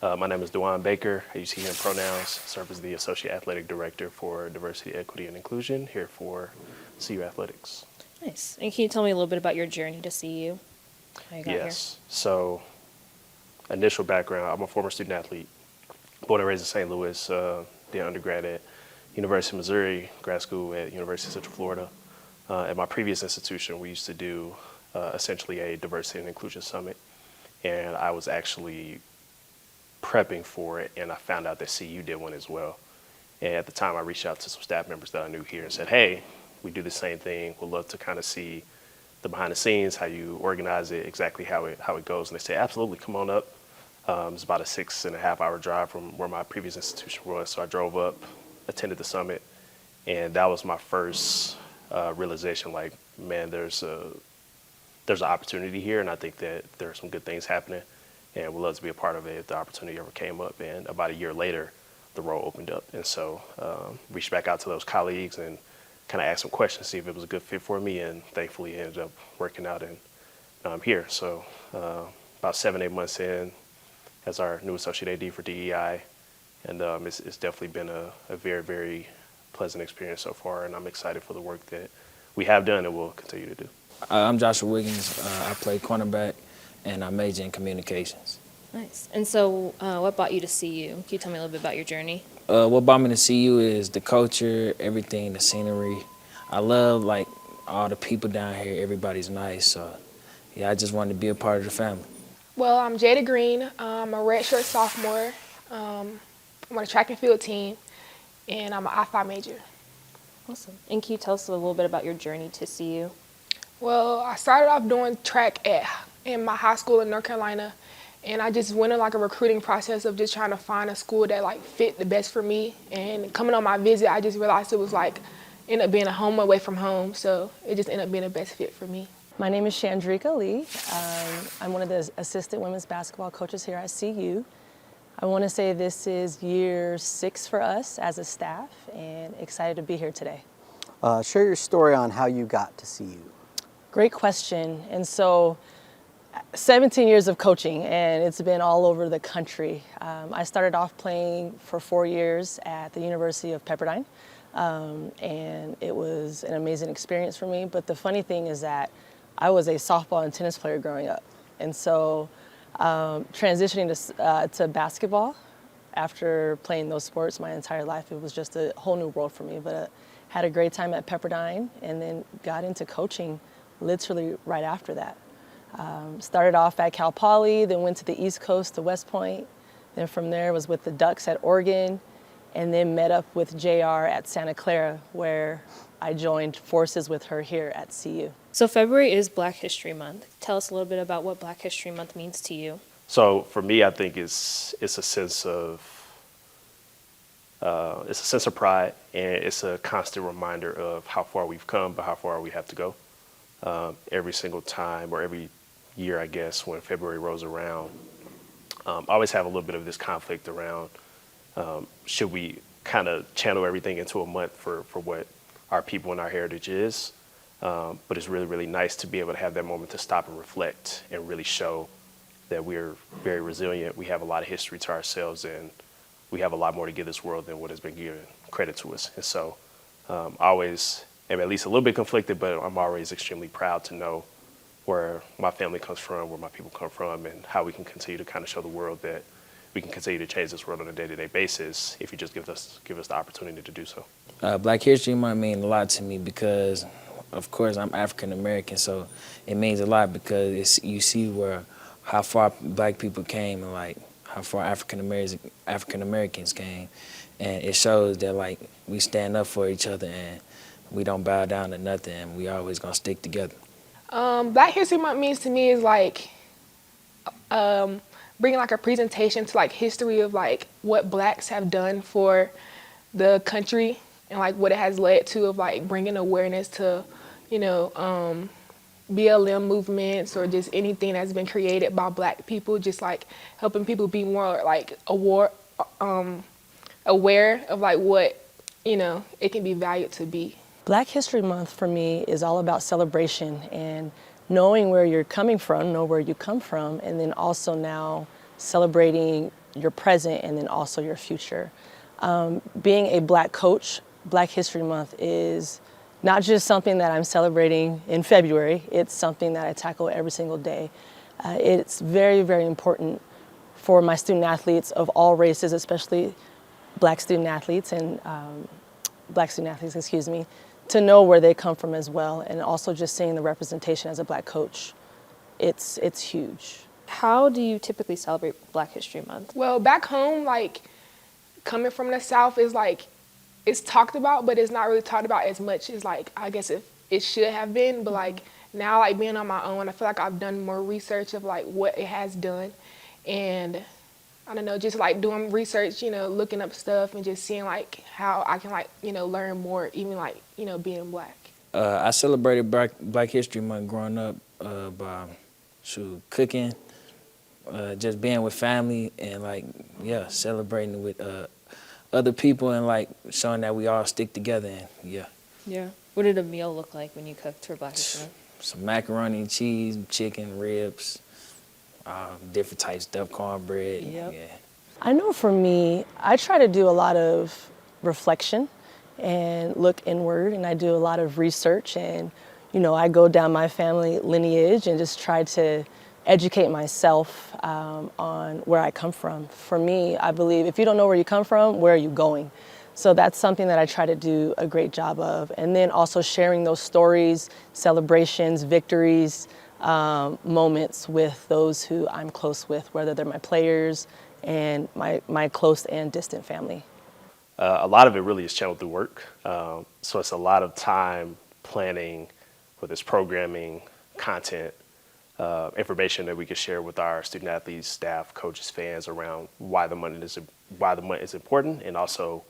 My name is DaWon Baker. I use he, him pronouns. Serve as the Associate Athletic Director for Diversity, Equity, and Inclusion here for CU Athletics. Nice. And can you tell me a little bit about your journey to CU? How you got here? So initial background, I'm a former student athlete. Born and raised in St. Louis, did undergrad at University of Missouri, grad school at University of Central Florida. At my previous institution, we used to do essentially a diversity and inclusion summit. And I was actually prepping for it, and I found out that CU did one as well. And at the time, I reached out to some staff members that I knew here and said, hey, we do the same thing. We'd love to kind of see the behind the scenes, how you organize it, exactly how it goes. And they said, absolutely, come on up. It's about a 6.5 hour drive from where my previous institution was. So I drove up, attended the summit, and that was my first realization, like, man, there's an opportunity here, and I think that there are some good things happening, and we'd love to be a part of it if the opportunity ever came up. And about a year later, the role opened up. And so reached back out to those colleagues and kind of asked some questions, see if it was a good fit for me, and thankfully it ended up working out, and I'm here. So about 7-8 months in as our new Associate AD for DEI, and it's definitely been a very, very pleasant experience so far, and I'm excited for the work that we have done and will continue to do. I'm Joshua Wiggins. I play cornerback, and I major in communications. Nice. And so what brought you to CU? Can you tell me a little bit about your journey? What brought me to CU is the culture, everything, the scenery. I love, like, all the people down here. Everybody's nice. So, yeah, I just wanted to be a part of the family. Well, I'm Jada Green. I'm a redshirt sophomore. I'm on the track and field team, and I'm an I-5 major. Awesome. And can you tell us a little bit about your journey to CU? Well, I started off doing track in my high school in North Carolina, and I just went in like a recruiting process of just trying to find a school that like fit the best for me. And coming on my visit, I just realized it was like ended up being a home away from home, so it just ended up being the best fit for me. My name is Shandrika Lee. I'm one of the assistant women's basketball coaches here at CU. I want to say this is year 6 for us as a staff, and excited to be here today. Share your story on how you got to CU. Great question. And so 17 years of coaching, and it's been all over the country. I started off playing for 4 years at the University of Pepperdine, and it was an amazing experience for me. But the funny thing is that I was a softball and tennis player growing up. And so transitioning to basketball after playing those sports my entire life, it was just a whole new world for me. But had a great time at Pepperdine, and then got into coaching literally right after that. Started off at Cal Poly, then went to the East Coast to West Point. Then from there was with the Ducks at Oregon, and then met up with JR at Santa Clara, where I joined forces with her here at CU. So February is Black History Month. Tell us a little bit about what Black History Month means to you. So for me, I think it's a sense of pride, and it's a constant reminder of how far we've come, but how far we have to go. Every single time, or every year, I guess, when February rolls around, I always have a little bit of this conflict around should we kind of channel everything into a month for what our people and our heritage is. But it's really, really nice to be able to have that moment to stop and reflect and really show that we're very resilient. We have a lot of history to ourselves, and we have a lot more to give this world than what has been given credit to us. And so I always am at least a little bit conflicted, but I'm always extremely proud to know where my family comes from, where my people come from, and how we can continue to kind of show the world that we can continue to change this world on a day-to-day basis if you just give us the opportunity to do so. Black History Month means a lot to me because, of course, I'm African American, so it means a lot because you see how far Black people came and like how far African Americans came, and it shows that like we stand up for each other and we don't bow down to nothing, and we always gonna stick together. Black History Month means to me is like bringing like a presentation to like history of like what Blacks have done for the country and like what it has led to, of like bringing awareness to, you know, BLM movements or just anything that's been created by Black people, just like helping people be more like aware of like what, you know, it can be valued to be. Black History Month for me is all about celebration and knowing where you're coming from, know where you come from, and then also now celebrating your present and then also your future. Being a Black coach, Black History Month is not just something that I'm celebrating in February, it's something that I tackle every single day. It's very, very important for my student athletes of all races, especially Black student athletes excuse me, to know where they come from as well, and also just seeing the representation as a Black coach. It's huge. How do you typically celebrate Black History Month? Well, back home, like coming from the South is like, it's talked about, but it's not really talked about as much as like, I guess it should have been. But like now, like being on my own, I feel like I've done more research of like what it has done. And I don't know, just like doing research, you know, looking up stuff and just seeing like how I can like, you know, learn more, even like, you know, being Black. I celebrated Black History Month growing up by cooking, just being with family and like, yeah, celebrating with other people and like showing that we all stick together and yeah. Yeah. What did a meal look like when you cooked for Black History Month? Some macaroni and cheese, chicken, ribs, different types of stuff, cornbread. Yep. Yeah. I know for me, I try to do a lot of reflection and look inward, and I do a lot of research, and you know, I go down my family lineage and just try to educate myself on where I come from. For me, I believe if you don't know where you come from, where are you going? So that's something that I try to do a great job of. And then also sharing those stories, celebrations, victories, moments with those who I'm close with, whether they're my players and my close and distant family. A lot of it really is channeled through work. So it's a lot of time planning, whether it's programming, content, information that we can share with our student athletes, staff, coaches, fans around why the month is important, and also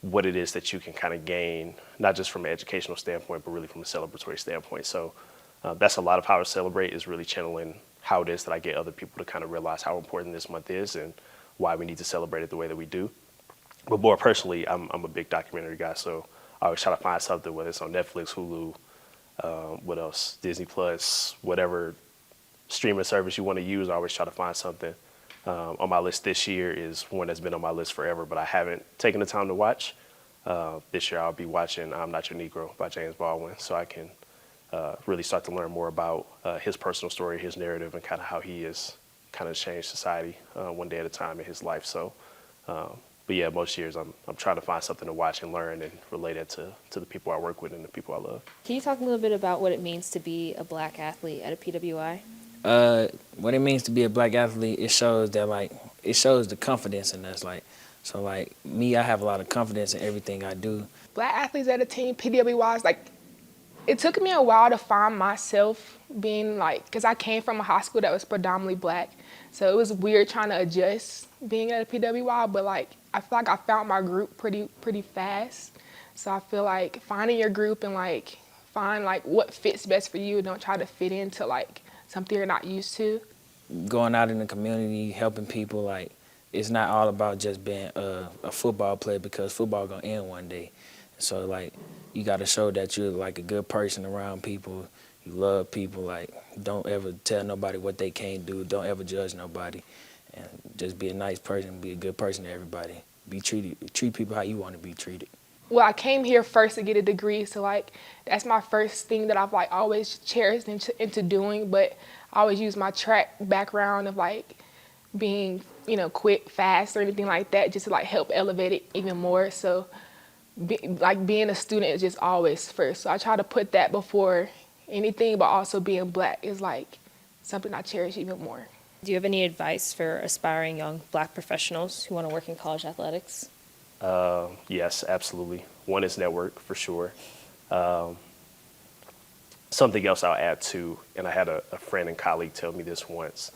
what it is that you can kind of gain, not just from an educational standpoint, but really from a celebratory standpoint. So that's a lot of how I celebrate, is really channeling how it is that I get other people to kind of realize how important this month is and why we need to celebrate it the way that we do. But more personally, I'm a big documentary guy, so I always try to find something, whether it's on Netflix, Hulu, what else, Disney Plus, whatever streaming service you want to use. I always try to find something. On my list this year is one that's been on my list forever, but I haven't taken the time to watch. This year I'll be watching I'm Not Your Negro by James Baldwin, so I can really start to learn more about his personal story, his narrative, and kind of how he has kind of changed society one day at a time in his life. So, but yeah, most years I'm trying to find something to watch and learn and relate it to the people I work with and the people I love. Can you talk a little bit about what it means to be a Black athlete at a PWI? What it means to be a Black athlete, it shows the confidence in us. So me, I have a lot of confidence in everything I do. Black athletes at a team, PWIs, like it took me a while to find myself being like, because I came from a high school that was predominantly Black. So it was weird trying to adjust being at a PWI, but like I feel like I found my group pretty fast. So I feel like finding your group and like find like what fits best for you. Don't try to fit into like something you're not used to. Going out in the community, helping people, like it's not all about just being a football player, because football gonna end one day. So like you got to show that you're like a good person around people. You love people. Like don't ever tell nobody what they can't do. Don't ever judge nobody, and just be a nice person. Be a good person to everybody. Treat people how you want to be treated. Well, I came here first to get a degree, so like that's my first thing that I've like always cherished into doing. But I always use my track background of like being, you know, quick, fast, or anything like that, just to like help elevate it even more. So like being a student is just always first. So I try to put that before anything, but also being Black is like something I cherish even more. Do you have any advice for aspiring young Black professionals who want to work in college athletics? Yes, absolutely. One is network, for sure. Something else I'll add to, and I had a friend and colleague tell me this once,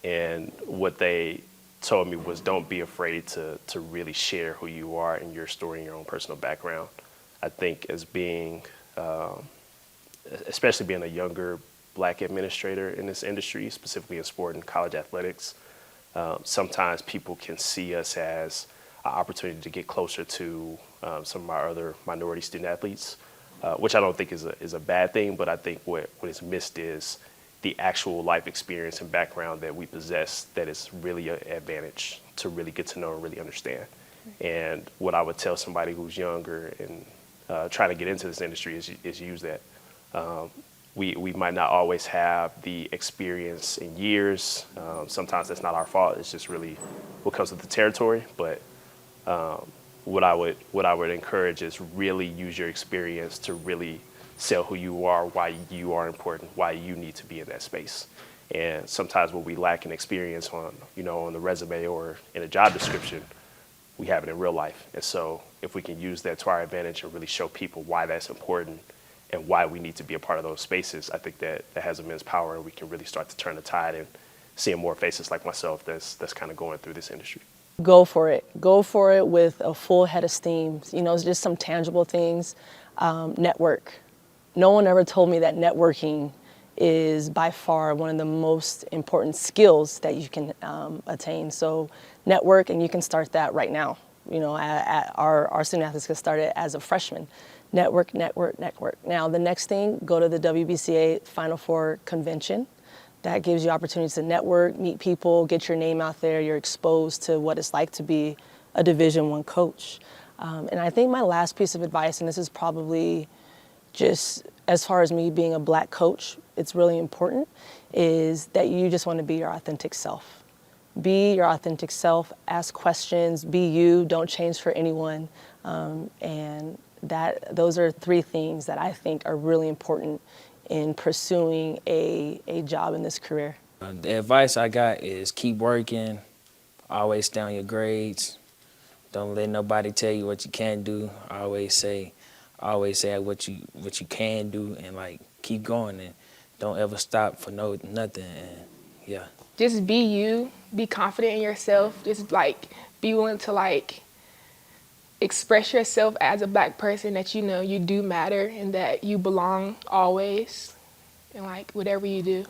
and what they told me was don't be afraid to really share who you are and your story and your own personal background. I think as being, especially being a younger Black administrator in this industry, specifically in sport and college athletics, sometimes people can see us as an opportunity to get closer to some of our other minority student athletes, which I don't think is a bad thing, but I think what is missed is the actual life experience and background that we possess that is really an advantage to really get to know and really understand. And what I would tell somebody who's younger and trying to get into this industry is use that. We might not always have the experience in years. Sometimes that's not our fault. It's just really what comes with the territory. But what I would encourage is really use your experience to really sell who you are, why you are important, why you need to be in that space. And sometimes what we lack in experience on the resume or in a job description, we have it in real life. And so if we can use that to our advantage and really show people why that's important and why we need to be a part of those spaces, I think that has immense power, and we can really start to turn the tide and seeing more faces like myself that's kind of going through this industry. Go for it. Go for it with a full head of steam. Just some tangible things. Network. No one ever told me that networking is by far one of the most important skills that you can attain. So network, and you can start that right now. Our student athletes can start it as a freshman. Network, network, network. Now the next thing, go to the WBCA Final Four convention. That gives you opportunities to network, meet people, get your name out there. You're exposed to what it's like to be a Division I coach. And I think my last piece of advice, and this is probably just as far as me being a Black coach, it's really important, is that you just want to be your authentic self. Be your authentic self, ask questions, be you, don't change for anyone. And those are three things that I think are really important in pursuing a job in this career. The advice I got is keep working, always stay on your grades, don't let nobody tell you what you can't do. I always say what you can do, and keep going, and don't ever stop for nothing. And yeah. Just be you, be confident in yourself, just be willing to express yourself as a Black person, that you do matter and that you belong always, and whatever you do.